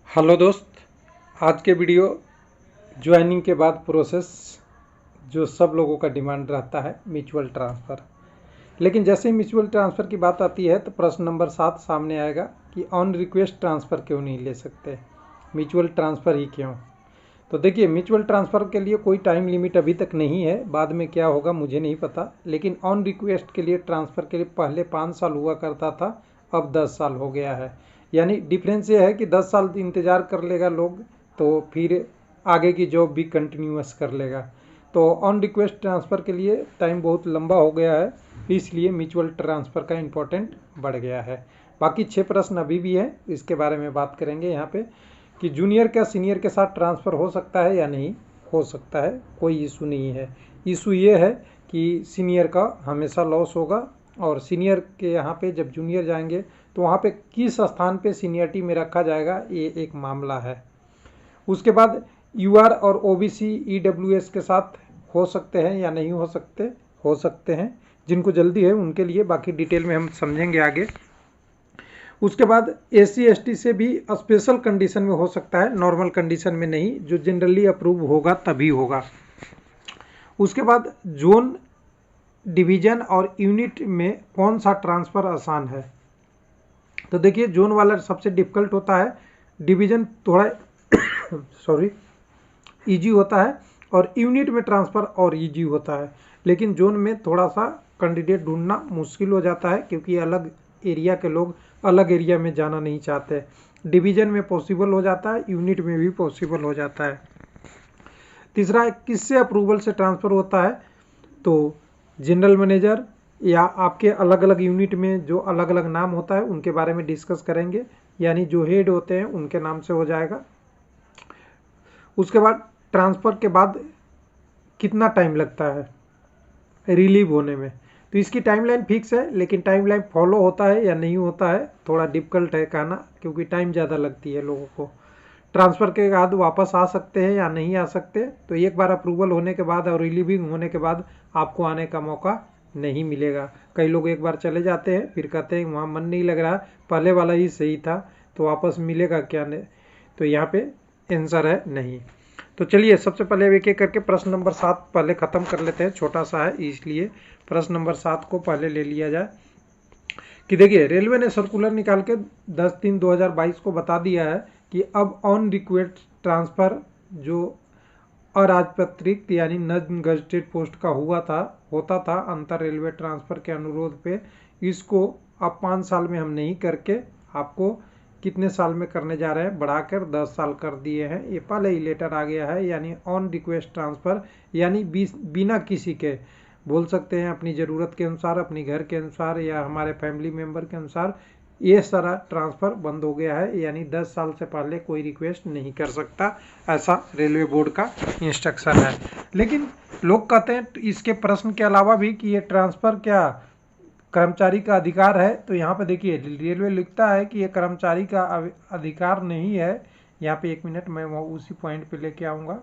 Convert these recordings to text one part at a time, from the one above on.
Hello दोस्त, आज के वीडियो ज्वाइनिंग के बाद प्रोसेस जो सब लोगों का डिमांड रहता है म्यूचुअल ट्रांसफ़र। लेकिन जैसे ही म्यूचुअल ट्रांसफ़र की बात आती है तो प्रश्न नंबर 7 सामने आएगा कि ऑन रिक्वेस्ट ट्रांसफ़र क्यों नहीं ले सकते, म्यूचुअल ट्रांसफ़र ही क्यों। तो देखिए, म्यूचुअल ट्रांसफ़र के लिए कोई टाइम लिमिट अभी तक नहीं है, बाद में क्या होगा मुझे नहीं पता। लेकिन ऑन रिक्वेस्ट के लिए ट्रांसफ़र के लिए पहले 5 साल हुआ करता था, अब 10 साल हो गया है। यानी डिफरेंस ये है कि 10 साल इंतज़ार कर लेगा लोग तो फिर आगे की जॉब भी कंटिन्यूअस कर लेगा। तो ऑन रिक्वेस्ट ट्रांसफ़र के लिए टाइम बहुत लंबा हो गया है, इसलिए म्यूचुअल ट्रांसफ़र का इम्पोर्टेंट बढ़ गया है। बाकी 6 प्रश्न अभी भी हैं, इसके बारे में बात करेंगे यहाँ पे कि जूनियर का सीनियर के साथ ट्रांसफ़र हो सकता है या नहीं हो सकता है, कोई इशू नहीं है। इशू ये है कि सीनियर का हमेशा लॉस होगा और सीनियर के यहाँ पे जब जूनियर जाएंगे तो वहाँ पे किस स्थान पे सीनियरिटी में रखा जाएगा, ये एक मामला है। उसके बाद यूआर और ओबीसी ईडब्ल्यूएस के साथ हो सकते हैं या नहीं हो सकते हैं। जिनको जल्दी है उनके लिए, बाकी डिटेल में हम समझेंगे आगे। उसके बाद एससी एसटी से भी स्पेशल कंडीशन में हो सकता है, नॉर्मल कंडीशन में नहीं, जो जनरली अप्रूव होगा तभी होगा। उसके बाद जोन, डिवीजन और यूनिट में कौन सा ट्रांसफ़र आसान है। तो देखिए, जोन वाला सबसे डिफ़िकल्ट होता है, डिवीजन थोड़ा इजी होता है और यूनिट में ट्रांसफ़र और इजी होता है। लेकिन जोन में थोड़ा सा कैंडिडेट ढूंढना मुश्किल हो जाता है क्योंकि अलग एरिया के लोग अलग एरिया में जाना नहीं चाहते। डिवीजन में पॉसिबल हो जाता है, यूनिट में भी पॉसिबल हो जाता है। तीसरा, किससे अप्रूवल से ट्रांसफ़र होता है, तो जनरल मैनेजर या आपके अलग अलग यूनिट में जो अलग अलग नाम होता है उनके बारे में डिस्कस करेंगे, यानी जो हेड होते हैं उनके नाम से हो जाएगा। उसके बाद ट्रांसफ़र के बाद कितना टाइम लगता है रिलीव होने में, तो इसकी टाइमलाइन फिक्स है, लेकिन टाइमलाइन फॉलो होता है या नहीं होता है थोड़ा डिफ़िकल्ट है कहना, क्योंकि टाइम ज़्यादा लगती है लोगों को। ट्रांसफ़र के बाद वापस आ सकते हैं या नहीं आ सकते, तो एक बार अप्रूवल होने के बाद और रिलीविंग होने के बाद आपको आने का मौका नहीं मिलेगा। कई लोग एक बार चले जाते हैं फिर कहते हैं वहाँ मन नहीं लग रहा, पहले वाला ही सही था, तो वापस मिलेगा क्या नहीं, तो यहाँ पे आंसर है नहीं। तो चलिए सबसे पहले एक एक करके प्रश्न नंबर 7 पहले ख़त्म कर लेते हैं, छोटा सा है इसलिए प्रश्न नंबर 7 को पहले ले लिया जाए। कि देखिए, रेलवे ने सर्कुलर निकाल के 10/3/2022 को बता दिया है कि अब ऑन रिक्वेस्ट ट्रांसफ़र जो अराजपत्रित यानी नॉन गजटेड पोस्ट का होता था अंतर रेलवे ट्रांसफ़र के अनुरोध पे, इसको अब 5 साल में हम नहीं करके आपको कितने साल में करने जा रहे हैं, बढ़ाकर 10 साल कर दिए हैं। ये पहले ही लेटर आ गया है, यानी ऑन रिक्वेस्ट ट्रांसफ़र यानी बिना किसी के, बोल सकते हैं अपनी ज़रूरत के अनुसार, अपनी घर के अनुसार या हमारे फैमिली मेम्बर के अनुसार, ये सारा ट्रांसफ़र बंद हो गया है। यानी 10 साल से पहले कोई रिक्वेस्ट नहीं कर सकता, ऐसा रेलवे बोर्ड का इंस्ट्रक्शन है। लेकिन लोग कहते हैं इसके प्रश्न के अलावा भी कि ये ट्रांसफ़र क्या कर्मचारी का अधिकार है, तो यहाँ पे देखिए रेलवे लिखता है कि ये कर्मचारी का अधिकार नहीं है। यहाँ पे 1 मिनट मैं उसी पॉइंट पे लेके आऊँगा।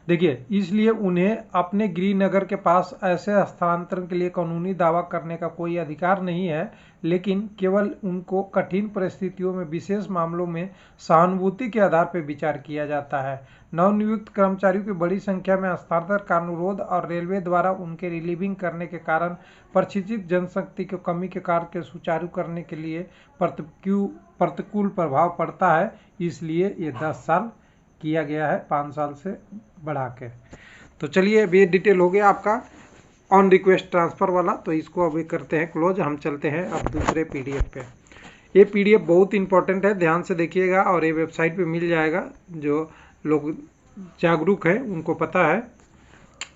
देखिए, इसलिए उन्हें अपने गृह नगर के पास ऐसे हस्तांतरण के लिए कानूनी दावा करने का कोई अधिकार नहीं है, लेकिन केवल उनको कठिन परिस्थितियों में विशेष मामलों में सहानुभूति के आधार पर विचार किया जाता है। नवनियुक्त कर्मचारियों की बड़ी संख्या में हस्तांतरण का अनुरोध और रेलवे द्वारा उनके रिलीविंग करने के कारण प्रशिक्षित जनशक्ति की कमी के कार्य के सुचारू करने के लिए प्रतिकूल प्रभाव पड़ता है, इसलिए ये 10 साल किया गया है, 5 साल से बढ़ा के। तो चलिए, अब ये डिटेल हो गया आपका ऑन रिक्वेस्ट ट्रांसफ़र वाला, तो इसको अभी करते हैं क्लोज। हम चलते हैं अब दूसरे पीडीएफ पे। ये पीडीएफ बहुत इंपॉर्टेंट है, ध्यान से देखिएगा और ये वेबसाइट पे मिल जाएगा। जो लोग जागरूक हैं उनको पता है,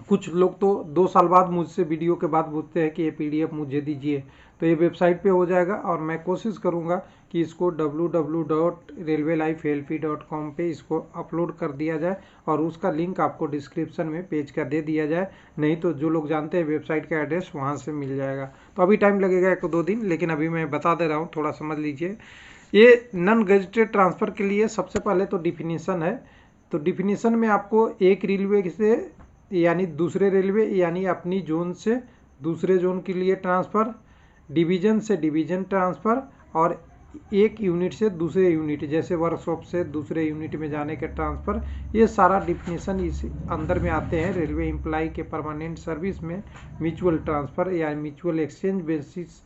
कुछ लोग तो 2 साल बाद मुझसे वीडियो के बाद पूछते हैं कि ये पीडीएफ मुझे दीजिए, तो ये वेबसाइट पे हो जाएगा और मैं कोशिश करूँगा कि इसको www.railwaylifelp.com पे इसको अपलोड कर दिया जाए और उसका लिंक आपको डिस्क्रिप्शन में पेज का दे दिया जाए, नहीं तो जो लोग जानते हैं वेबसाइट का एड्रेस वहाँ से मिल जाएगा। तो अभी टाइम लगेगा 1-2 दिन, लेकिन अभी मैं बता दे रहा हूँ, थोड़ा समझ लीजिए। ये नॉन गजेटेड ट्रांसफ़र के लिए सबसे पहले तो डिफिनीसन है। तो डिफिनीसन में आपको एक रेलवे से यानी दूसरे रेलवे यानी अपनी जोन से दूसरे जोन के लिए ट्रांसफ़र, डिवीज़न से डिवीज़न ट्रांसफ़र और एक यूनिट से दूसरे यूनिट, जैसे वर्कशॉप से दूसरे यूनिट में जाने के ट्रांसफ़र, ये सारा डिफिनेशन इस अंदर में आते हैं। रेलवे एम्प्लाई के परमानेंट सर्विस में म्यूचुअल ट्रांसफ़र या म्यूचुअल एक्सचेंज बेसिस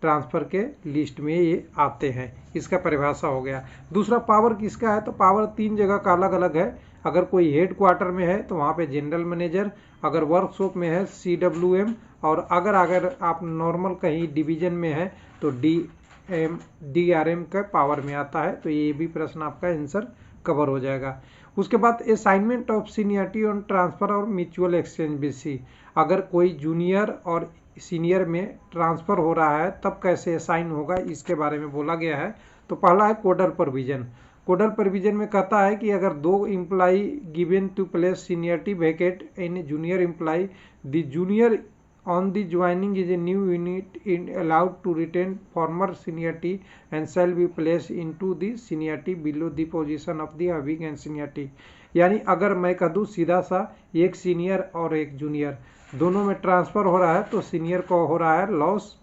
ट्रांसफ़र के लिस्ट में ये आते हैं। इसका परिभाषा हो गया। दूसरा पावर किसका है, तो पावर 3 जगह का अलग अलग है। अगर कोई हेड क्वार्टर में है तो वहाँ पे जनरल मैनेजर, अगर वर्कशॉप में है CWM, और अगर आप नॉर्मल कहीं डिवीजन में है तो DRM का पावर में आता है। तो ये भी प्रश्न आपका आंसर कवर हो जाएगा। उसके बाद assignment of seniority on transfer और म्यूचुअल एक्सचेंज बेसिस, अगर कोई जूनियर और सीनियर में ट्रांसफ़र हो रहा है तब कैसे असाइन होगा, इसके बारे में बोला गया है। तो पहला है कोडल प्रोविजन। कोडल प्रोविजन में कहता है कि अगर 2 employee given to place seniority vacate in junior employee, the junior on the joining is a new unit allowed to retain former seniority and shall be placed into the seniority below the position of the having and seniority। यानी अगर मैं कह दूँ सीधा सा, एक senior और एक जूनियर दोनों में ट्रांसफ़र हो रहा है तो सीनियर को हो रहा है लॉस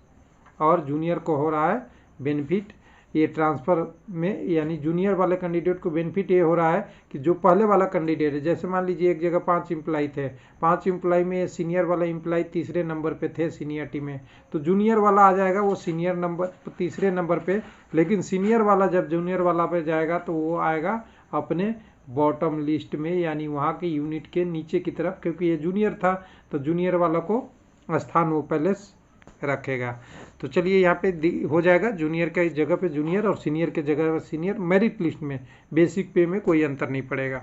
और जूनियर को हो रहा है बेनिफिट। ये ट्रांसफ़र में यानी जूनियर वाले कैंडिडेट को बेनिफिट ये हो रहा है कि जो पहले वाला कैंडिडेट है, जैसे मान लीजिए एक जगह 5 एम्प्लाई थे, 5 एम्प्लाई में सीनियर वाला एम्प्लाई तीसरे नंबर पे थे सीनियरिटी में, तो जूनियर वाला आ जाएगा वो सीनियर नंबर तीसरे नंबर पे, लेकिन सीनियर वाला जब जूनियर वाला पे जाएगा तो वो आएगा अपने बॉटम लिस्ट में, यानी वहाँ के यूनिट के नीचे की तरफ, क्योंकि ये जूनियर था तो जूनियर वाला को स्थान वो पहले रखेगा। तो चलिए यहाँ पे हो जाएगा जूनियर के जगह पे जूनियर और सीनियर के जगह पे सीनियर, मेरिट लिस्ट में बेसिक पे में कोई अंतर नहीं पड़ेगा।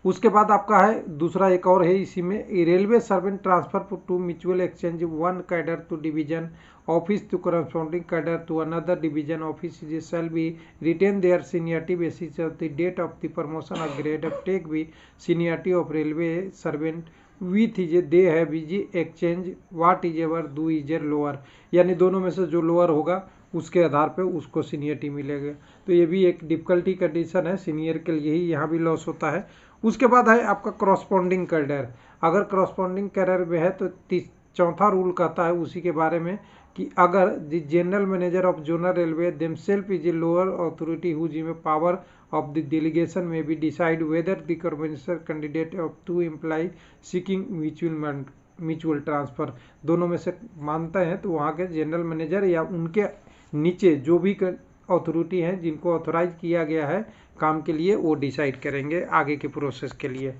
उसके बाद आपका है दूसरा एक और है इसी में, railway servant transfer to mutual exchange 1 cadre to division office to corresponding cadre to another division office shall be retain their seniority basis of the date of the promotion of grade of take be seniority of railway servant with is they have is exchange what is ever do is lower, यानी दोनों में से जो lower होगा उसके आधार पे उसको seniority मिलेगा। तो ये भी एक डिफिकल्टी कंडीशन है, सीनियर के लिए ही यहाँ भी लॉस होता है। उसके बाद है आपका क्रॉसपॉन्डिंग कैडर। अगर क्रॉसपॉन्डिंग कैडर में है तो चौथा रूल कहता है उसी के बारे में कि अगर the general manager of zonal railway themselves is a lower authority whose में power of the delegation may be decide whether the combination candidate of 2 employee seeking mutual transfer दोनों में से मानते हैं तो वहाँ के जनरल मैनेजर या उनके नीचे जो भी अथॉरिटी हैं जिनको ऑथोराइज किया गया है काम के लिए वो डिसाइड करेंगे आगे के प्रोसेस के लिए।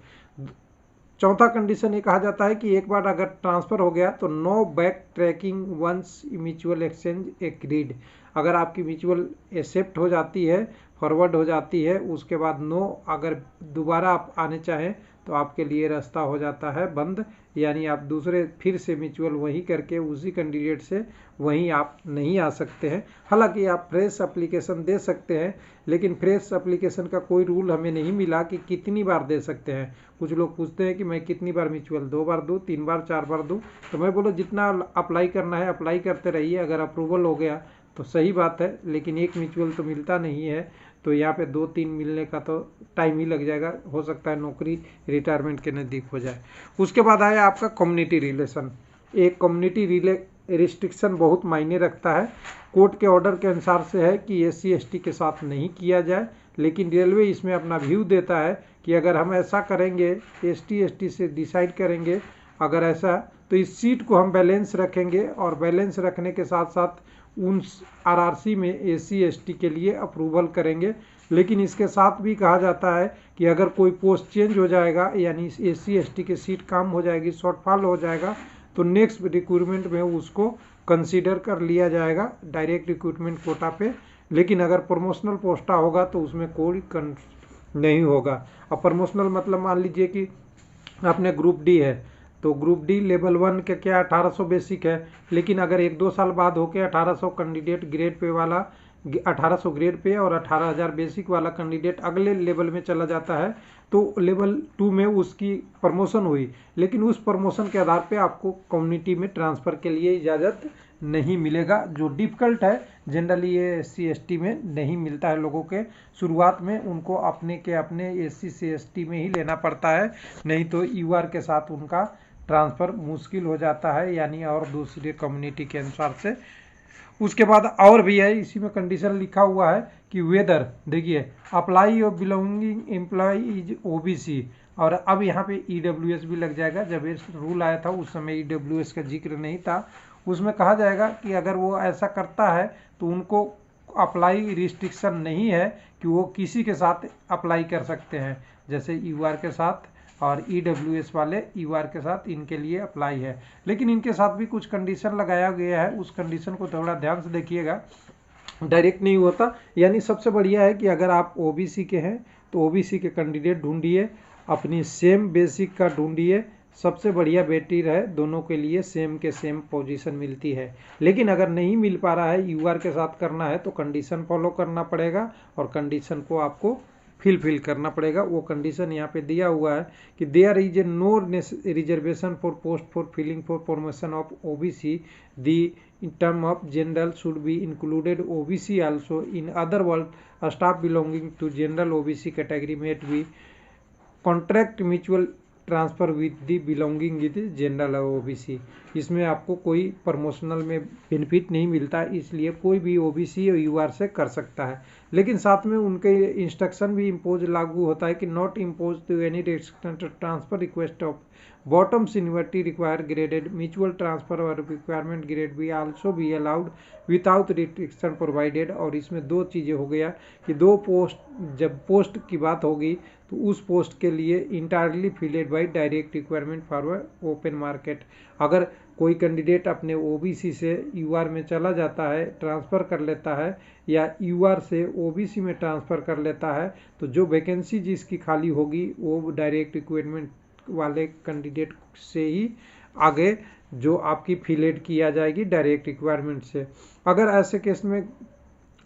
चौथा कंडीशन ये कहा जाता है कि एक बार अगर ट्रांसफ़र हो गया तो no back tracking once mutual exchange agreed, अगर आपकी म्यूचुअल एक्सेप्ट हो जाती है फॉरवर्ड हो जाती है उसके बाद नो, अगर दोबारा आप आने चाहें तो आपके लिए रास्ता हो जाता है बंद, यानी आप दूसरे फिर से म्यूचुअल वही करके उसी कैंडिडेट से वहीं आप नहीं आ सकते हैं। हालांकि आप फ्रेश एप्लीकेशन दे सकते हैं, लेकिन फ्रेश एप्लीकेशन का कोई रूल हमें नहीं मिला कि कितनी बार दे सकते हैं। कुछ लोग पूछते हैं कि मैं कितनी बार म्यूचुअल 2 बार दूँ, 3 बार, 4 बार दूँ, तो मैं बोलो जितना अप्लाई करना है अप्लाई करते रहिए, अगर अप्रूवल हो गया तो सही बात है, लेकिन एक म्यूचुअल तो मिलता नहीं है, तो यहाँ पे 2-3 मिलने का तो टाइम ही लग जाएगा, हो सकता है नौकरी रिटायरमेंट के नज़दीक हो जाए। उसके बाद आया आपका कम्युनिटी रिलेशन। एक कम्युनिटी रिस्ट्रिक्शन बहुत मायने रखता है। कोर्ट के ऑर्डर के अनुसार से है कि SC/ST के साथ नहीं किया जाए, लेकिन रेलवे इसमें अपना व्यू देता है कि अगर हम ऐसा करेंगे ST/ST से डिसाइड करेंगे, अगर ऐसा तो इस सीट को हम बैलेंस रखेंगे और बैलेंस रखने के साथ साथ उन RRC में SC/ST के लिए अप्रूवल करेंगे। लेकिन इसके साथ भी कहा जाता है कि अगर कोई पोस्ट चेंज हो जाएगा यानी SC/ST की सीट कम हो जाएगी, शॉर्टफॉल हो जाएगा, तो नेक्स्ट रिक्रूटमेंट में उसको कंसीडर कर लिया जाएगा डायरेक्ट रिक्रूटमेंट कोटा पे। लेकिन अगर प्रमोशनल पोस्टा होगा तो उसमें कोई नहीं होगा। अब प्रमोशनल मतलब मान लीजिए कि आपने ग्रुप डी है तो ग्रुप डी लेवल 1 के क्या 1800 बेसिक है, लेकिन अगर 1-2 साल बाद होके 1800 कैंडिडेट ग्रेड पे वाला 1800 ग्रेड पे और 18,000 बेसिक वाला कैंडिडेट अगले लेवल में चला जाता है तो लेवल 2 में उसकी प्रमोशन हुई, लेकिन उस प्रमोशन के आधार पे आपको कम्युनिटी में ट्रांसफ़र के लिए इजाज़त नहीं मिलेगा, जो डिफ़िकल्ट है। जनरली ये SC/ST में नहीं मिलता है लोगों के, शुरुआत में उनको अपने SC से ST में ही लेना पड़ता है, नहीं तो UR के साथ उनका ट्रांसफ़र मुश्किल हो जाता है, यानी और दूसरे कम्युनिटी के अनुसार से। उसके बाद और भी है, इसी में कंडीशन लिखा हुआ है कि वेदर, देखिए apply your belonging employee is OBC, और अब यहाँ पे ईडब्ल्यूएस भी लग जाएगा। जब ये रूल आया था उस समय ईडब्ल्यूएस का जिक्र नहीं था, उसमें कहा जाएगा कि अगर वो ऐसा करता है तो उनको अप्लाई रिस्ट्रिक्शन नहीं है कि वो किसी के साथ अप्लाई कर सकते हैं, जैसे यूआर के साथ और ईडब्ल्यूएस वाले यूआर के साथ इनके लिए अप्लाई है। लेकिन इनके साथ भी कुछ कंडीशन लगाया गया है, उस कंडीशन को थोड़ा ध्यान से देखिएगा, डायरेक्ट नहीं होता। यानी सबसे बढ़िया है कि अगर आप ओबीसी के हैं तो ओबीसी के कैंडिडेट ढूंढिए, अपनी सेम बेसिक का ढूंढिए, सबसे बढ़िया बेटर है, दोनों के लिए सेम के सेम पोजीशन मिलती है। लेकिन अगर नहीं मिल पा रहा है, यूआर के साथ करना है तो कंडीशन फॉलो करना पड़ेगा और कंडीशन को आपको फिल करना पड़ेगा। वो कंडीशन यहाँ पे दिया हुआ है कि there is a no reservation for post for filling for promotion of OBC, the in term of general should be included OBC also. In other words, a staff belonging to general OBC category may be contract mutual transfer with the belonging with general OBC. इसमें आपको कोई promotional में benefit नहीं मिलता, इसलिए कोई भी OBC और यूआर से कर सकता है। लेकिन साथ में उनके इंस्ट्रक्शन भी इम्पोज लागू होता है कि not impose to any transfer request of bottom seniority require graded mutual transfer और रिक्वायरमेंट ग्रेड भी also be allowed without restriction provided. और इसमें दो चीज़ें हो गया कि दो पोस्ट, जब पोस्ट की बात होगी तो उस पोस्ट के लिए entirely filled by direct requirement for open market. अगर कोई कैंडिडेट अपने ओबीसी से यूआर में चला जाता है, ट्रांसफ़र कर लेता है, या यूआर से ओबीसी में ट्रांसफ़र कर लेता है, तो जो वैकेंसी जिसकी खाली होगी वो डायरेक्ट रिक्वायरमेंट वाले कैंडिडेट से ही आगे जो आपकी फिलेड किया जाएगी डायरेक्ट रिक्वायरमेंट से। अगर ऐसे केस में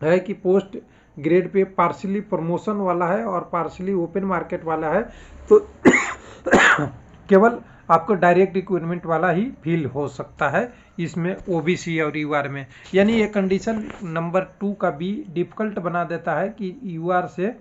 है कि post grade pay partially promotion वाला है और पार्शली ओपन मार्केट वाला है, तो केवल आपको डायरेक्ट रिक्वायरमेंट वाला ही फिल हो सकता है इसमें ओबीसी और यूआर में। यानी ये कंडीशन नंबर 2 का भी डिफ़िकल्ट बना देता है कि यूआर से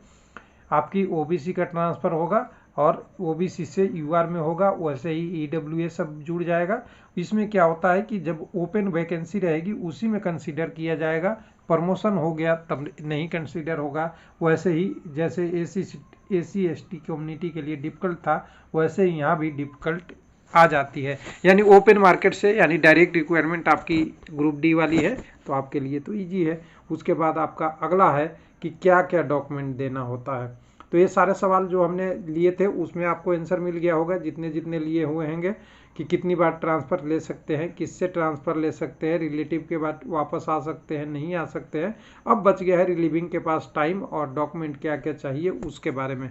आपकी ओबीसी का ट्रांसफ़र होगा और ओबीसी से यूआर में होगा, वैसे ही ईडब्ल्यूएस सब जुड़ जाएगा। इसमें क्या होता है कि जब ओपन वैकेंसी रहेगी उसी में कंसीडर किया जाएगा, प्रमोशन हो गया तब नहीं कंसीडर होगा। वैसे ही जैसे एसी एसटी कम्युनिटी के लिए डिफ़िकल्ट था, वैसे ही यहाँ भी डिफ़िकल्ट आ जाती है। यानी ओपन मार्केट से, यानी डायरेक्ट रिक्वायरमेंट आपकी ग्रुप डी वाली है तो आपके लिए तो ईजी है। उसके बाद आपका अगला है कि क्या क्या डॉक्यूमेंट देना होता है। तो ये सारे सवाल जो हमने लिए थे उसमें आपको आंसर मिल गया होगा, जितने जितने लिए हुए होंगे, कि कितनी बार ट्रांसफ़र ले सकते हैं, किससे ट्रांसफ़र ले सकते हैं, रिलेटिव के बाद वापस आ सकते हैं, नहीं आ सकते हैं। अब बच गया है रिलीविंग के पास टाइम और डॉक्यूमेंट क्या क्या चाहिए उसके बारे में।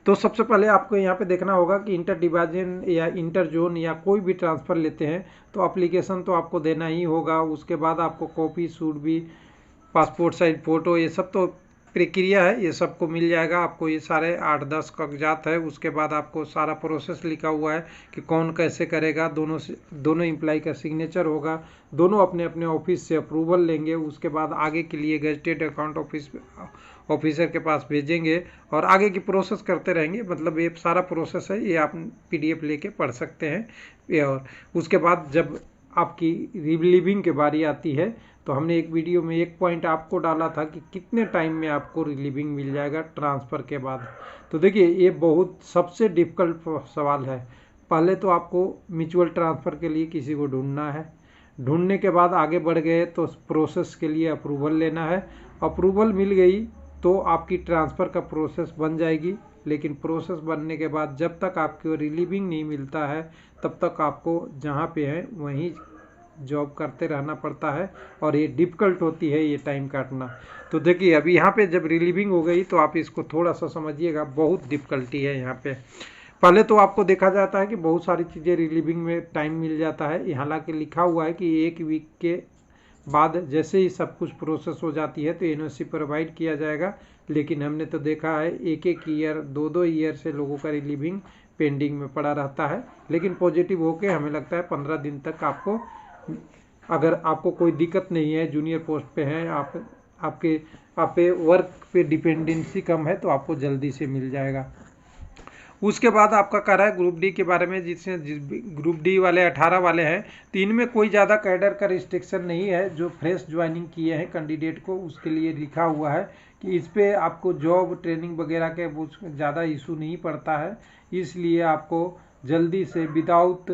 तो सबसे पहले आपको यहाँ पे देखना होगा कि इंटर डिवीजन या इंटर जोन या कोई भी ट्रांसफ़र लेते हैं तो एप्लीकेशन तो आपको देना ही होगा। उसके बाद आपको कॉपी सूट भी, पासपोर्ट साइज फ़ोटो, ये सब तो प्रक्रिया है, ये सबको मिल जाएगा आपको। ये सारे 8-10 कागजात है। उसके बाद आपको सारा प्रोसेस लिखा हुआ है कि कौन कैसे करेगा, दोनों एम्प्लॉय का सिग्नेचर होगा, दोनों अपने अपने ऑफिस से अप्रूवल लेंगे। उसके बाद आगे के लिए गेजेटेड अकाउंट ऑफिसर के पास भेजेंगे और आगे की प्रोसेस करते रहेंगे। मतलब ये सारा प्रोसेस है, ये आप PDF लेके पढ़ सकते हैं। और उसके बाद जब आपकी रिलीविंग की बारी आती है तो हमने एक वीडियो में एक पॉइंट आपको डाला था कि कितने टाइम में आपको रिलीविंग मिल जाएगा ट्रांसफ़र के बाद। तो देखिए ये बहुत सबसे डिफ़िकल्ट सवाल है। पहले तो आपको म्यूचुअल ट्रांसफ़र के लिए किसी को ढूंढना है, ढूंढने के बाद आगे बढ़ गए तो प्रोसेस के लिए अप्रूवल लेना है। अप्रूवल मिल गई तो आपकी ट्रांसफ़र का प्रोसेस बन जाएगी। लेकिन प्रोसेस बनने के बाद जब तक आपको रिलीविंग नहीं मिलता है तब तक आपको जहाँ पे है वहीं जॉब करते रहना पड़ता है और ये डिफ़िकल्ट होती है ये टाइम काटना। तो देखिए अभी यहाँ पे जब रिलीविंग हो गई तो आप इसको थोड़ा सा समझिएगा, बहुत डिफ़िकल्टी है यहाँ पे। पहले तो आपको देखा जाता है कि बहुत सारी चीज़ें रिलीविंग में टाइम मिल जाता है। यहाँ हालांकि लिखा हुआ है कि 1 वीक के बाद जैसे ही सब कुछ प्रोसेस हो जाती है तो एनओसी प्रोवाइड किया जाएगा। लेकिन हमने तो देखा है 1-1 ईयर 2-2 ईयर से लोगों का रिलीविंग पेंडिंग में पड़ा रहता है। लेकिन पॉजिटिव होके हमें लगता है 15 दिन तक आपको, अगर आपको कोई दिक्कत नहीं है, जूनियर पोस्ट पे हैं आप, आप पे वर्क पे डिपेंडेंसी कम है तो आपको जल्दी से मिल जाएगा। उसके बाद आपका कह रहा है ग्रुप डी के बारे में, ग्रुप डी वाले 18 वाले हैं, तो इनमें कोई ज़्यादा कैडर का रिस्ट्रिक्शन नहीं है। जो फ्रेश ज्वाइनिंग किए हैं कैंडिडेट को उसके लिए लिखा हुआ है कि इस पर आपको जॉब ट्रेनिंग वगैरह के ज़्यादा इशू नहीं पड़ता है, इसलिए आपको जल्दी से विदाउट,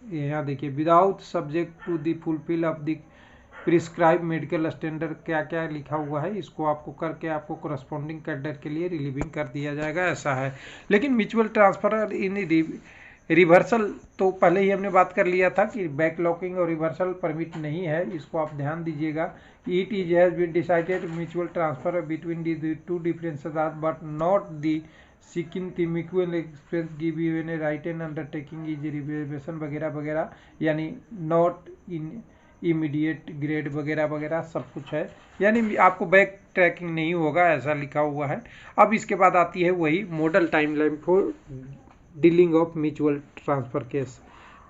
यहाँ देखिए, without subject to the fulfil of the prescribe medical standard, क्या क्या लिखा हुआ है इसको आपको करके आपको करस्पॉन्डिंग कैडर के लिए रिलीविंग कर दिया जाएगा, ऐसा है। लेकिन म्यूचुअल ट्रांसफर इन रिवर्सल तो पहले ही हमने बात कर लिया था कि बैकलॉकिंग और रिवर्सल परमिट नहीं है, इसको आप ध्यान दीजिएगा। It is has been decided mutual transfer between the two differences but not the seeking the mutual express give you an right and undertaking is reservation वगैरह वगैरह, यानी नॉट इन इमीडिएट ग्रेड वगैरह वगैरह सब कुछ है, यानी आपको बैक ट्रैकिंग नहीं होगा, ऐसा लिखा हुआ है। अब इसके बाद आती है वही model timeline for dealing of mutual transfer case.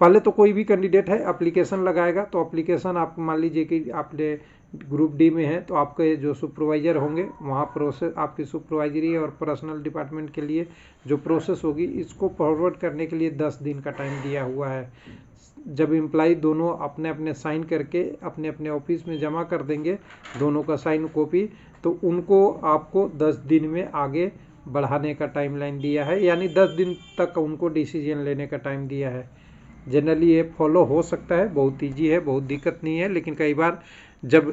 पहले तो कोई भी कैंडिडेट है एप्लीकेशन लगाएगा, तो एप्लीकेशन आप मान लीजिए कि आपने ग्रुप डी में है तो आपके जो सुपरवाइजर होंगे वहाँ प्रोसेस, आपकी सुपरवाइजरी और पर्सनल डिपार्टमेंट के लिए जो प्रोसेस होगी इसको फॉरवर्ड करने के लिए 10 दिन का टाइम दिया हुआ है। जब एम्प्लॉय दोनों अपने अपने साइन करके अपने अपने ऑफिस में जमा कर देंगे दोनों का साइन कॉपी, तो उनको आपको 10 दिन में आगे बढ़ाने का टाइमलाइन दिया है, यानी 10 दिन तक उनको डिसीजन लेने का टाइम दिया है। जनरली ये फॉलो हो सकता है, बहुत ईजी है, बहुत दिक्कत नहीं है, लेकिन कई बार जब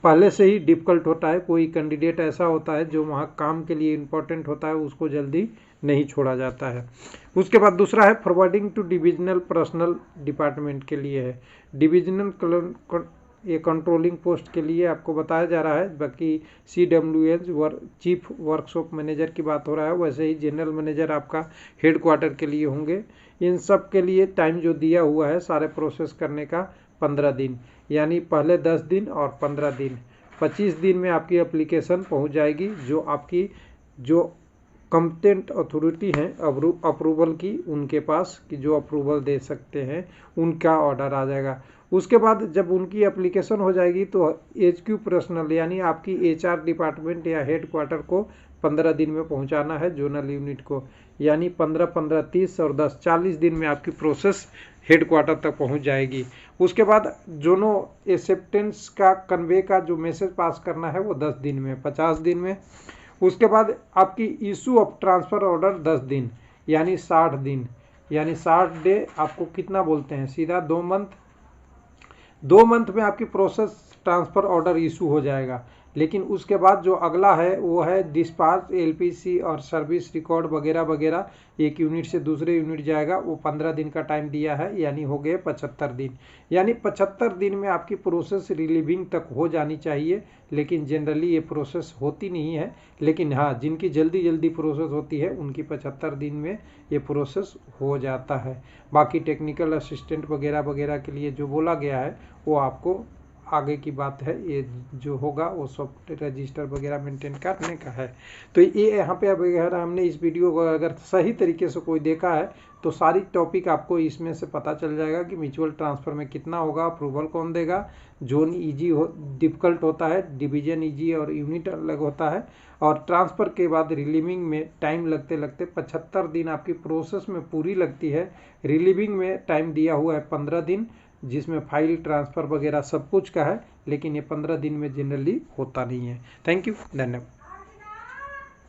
पहले से ही डिफ़िकल्ट होता है, कोई कैंडिडेट ऐसा होता है जो वहाँ काम के लिए इम्पोर्टेंट होता है, उसको जल्दी नहीं छोड़ा जाता है। उसके बाद दूसरा है forwarding to divisional personal department के लिए है। डिविजनल ये कंट्रोलिंग पोस्ट के लिए आपको बताया जा रहा है। बाकी CWS चीफ वर्कशॉप मैनेजर की बात हो रहा है, वैसे ही जनरल मैनेजर आपका हेड क्वार्टर के लिए होंगे। इन सब के लिए टाइम जो दिया हुआ है सारे प्रोसेस करने का 15 दिन, यानी पहले 10 दिन और 15 दिन, 25 दिन में आपकी एप्लीकेशन पहुंच जाएगी। जो आपकी जो कॉम्पिटेंट अथॉरिटी हैं अप्रूवल की, उनके पास कि जो अप्रूवल दे सकते हैं उनका ऑर्डर आ जाएगा। उसके बाद जब उनकी एप्लीकेशन हो जाएगी तो HQ पर्सनल यानी आपकी HR डिपार्टमेंट या हेड क्वार्टर को 15 दिन में पहुंचाना है जोनल यूनिट को, यानी 15, 15, 30 और 10, 40 दिन में आपकी प्रोसेस हेड क्वार्टर तक पहुंच जाएगी। उसके बाद दोनों एक्सेप्टेंस का कन्वे का जो मैसेज पास करना है वो 10 दिन में, 50 दिन में। उसके बाद आपकी इशू ऑफ ट्रांसफ़र ऑर्डर 10 दिन यानी 60 दिन, यानी 60 डे आपको कितना बोलते हैं, सीधा 2 मंथ। 2 मंथ में आपकी प्रोसेस ट्रांसफ़र ऑर्डर इशू हो जाएगा। लेकिन उसके बाद जो अगला है वो है डिस्पाच, LPC और सर्विस रिकॉर्ड वगैरह वगैरह, एक यूनिट से दूसरे यूनिट जाएगा, वो 15 दिन का टाइम दिया है, यानी हो गए 75 दिन। यानी 75 दिन में आपकी प्रोसेस रिलीविंग तक हो जानी चाहिए, लेकिन जनरली ये प्रोसेस होती नहीं है। लेकिन हाँ, जिनकी जल्दी जल्दी प्रोसेस होती है उनकी 75 दिन में ये प्रोसेस हो जाता है। बाकी टेक्निकल असिस्टेंट वगैरह वगैरह के लिए जो बोला गया है वो आपको आगे की बात है, ये जो होगा वो सॉफ्टवेयर रजिस्टर वगैरह मेंटेन करने का है। तो ये यहाँ पे अगर हमने इस वीडियो को अगर सही तरीके से कोई देखा है तो सारी टॉपिक आपको इसमें से पता चल जाएगा कि म्यूचुअल ट्रांसफ़र में कितना होगा, अप्रूवल कौन देगा, जोन ईजी डिफ़िकल्ट होता है, डिवीजन ईजी और यूनिट अलग होता है, और ट्रांसफ़र के बाद रिलीविंग में टाइम लगते लगते 75 दिन आपकी प्रोसेस में पूरी लगती है। रिलीविंग में टाइम दिया हुआ है 15 दिन, जिसमें फाइल ट्रांसफ़र वगैरह सब कुछ का है, लेकिन ये 15 दिन में जनरली होता नहीं है। थैंक यू, धन्यवाद।